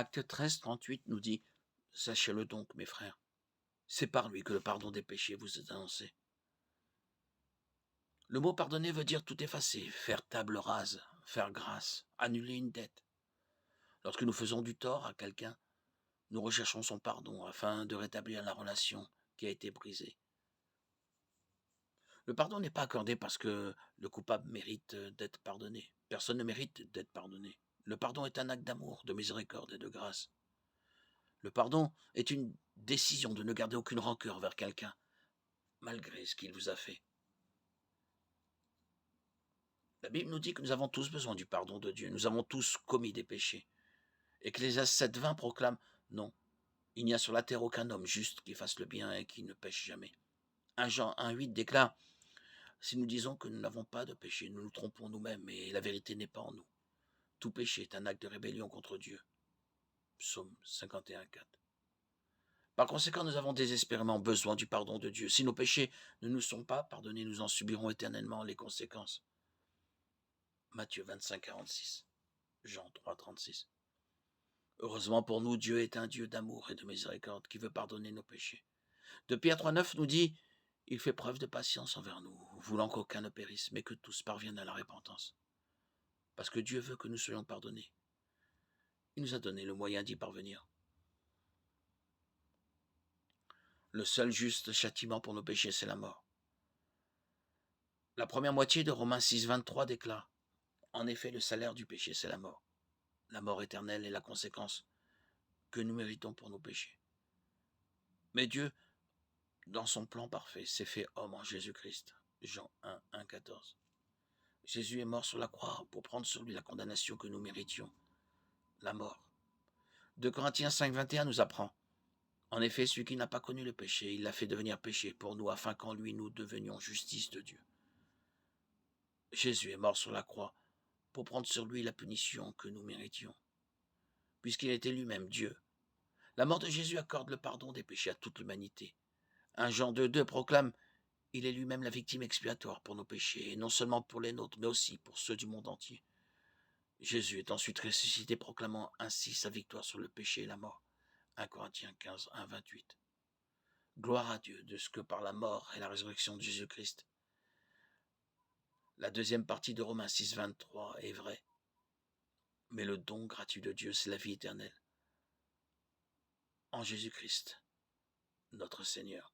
Acte 13, 38 nous dit: «Sachez-le donc, mes frères, c'est par lui que le pardon des péchés vous est annoncé.» Le mot pardonner veut dire tout effacer, faire table rase, faire grâce, annuler une dette. Lorsque nous faisons du tort à quelqu'un, nous recherchons son pardon afin de rétablir la relation qui a été brisée. Le pardon n'est pas accordé parce que le coupable mérite d'être pardonné. Personne ne mérite d'être pardonné. Le pardon est un acte d'amour, de miséricorde et de grâce. Le pardon est une décision de ne garder aucune rancœur vers quelqu'un, malgré ce qu'il vous a fait. La Bible nous dit que nous avons tous besoin du pardon de Dieu. Nous avons tous commis des péchés. Ecclésiaste 7,20 proclame: non, il n'y a sur la terre aucun homme juste qui fasse le bien et qui ne pêche jamais. 1 Jean 1,8 déclare: si nous disons que nous n'avons pas de péché, nous nous trompons nous-mêmes et la vérité n'est pas en nous. Tout péché est un acte de rébellion contre Dieu. Psaume 51,4. Par conséquent, nous avons désespérément besoin du pardon de Dieu. Si nos péchés ne nous sont pas pardonnés, nous en subirons éternellement les conséquences. Matthieu 25,46. Jean 3,36. Heureusement pour nous, Dieu est un Dieu d'amour et de miséricorde qui veut pardonner nos péchés. De Pierre 3,9 nous dit: il fait preuve de patience envers nous, voulant qu'aucun ne périsse, mais que tous parviennent à la repentance. Parce que Dieu veut que nous soyons pardonnés. Il nous a donné le moyen d'y parvenir. Le seul juste châtiment pour nos péchés, c'est la mort. La première moitié de Romains 6,23 déclare: en effet, le salaire du péché, c'est la mort. La mort éternelle est la conséquence que nous méritons pour nos péchés. Mais Dieu, dans son plan parfait, s'est fait homme en Jésus-Christ. Jean 1, 1, 14. Jésus est mort sur la croix pour prendre sur lui la condamnation que nous méritions, la mort. 2 Corinthiens 5, 21 nous apprend: en effet, celui qui n'a pas connu le péché, il l'a fait devenir péché pour nous, afin qu'en lui nous devenions justice de Dieu. Jésus est mort sur la croix pour prendre sur lui la punition que nous méritions, puisqu'il était lui-même Dieu. La mort de Jésus accorde le pardon des péchés à toute l'humanité. 1 Jean 2,2 proclame: il est lui-même la victime expiatoire pour nos péchés, et non seulement pour les nôtres, mais aussi pour ceux du monde entier. Jésus est ensuite ressuscité, proclamant ainsi sa victoire sur le péché et la mort. 1 Corinthiens 15, 1, 28. Gloire à Dieu de ce que par la mort et la résurrection de Jésus-Christ, la deuxième partie de Romains 6, 23 est vraie. Mais le don gratuit de Dieu, c'est la vie éternelle en Jésus-Christ, notre Seigneur.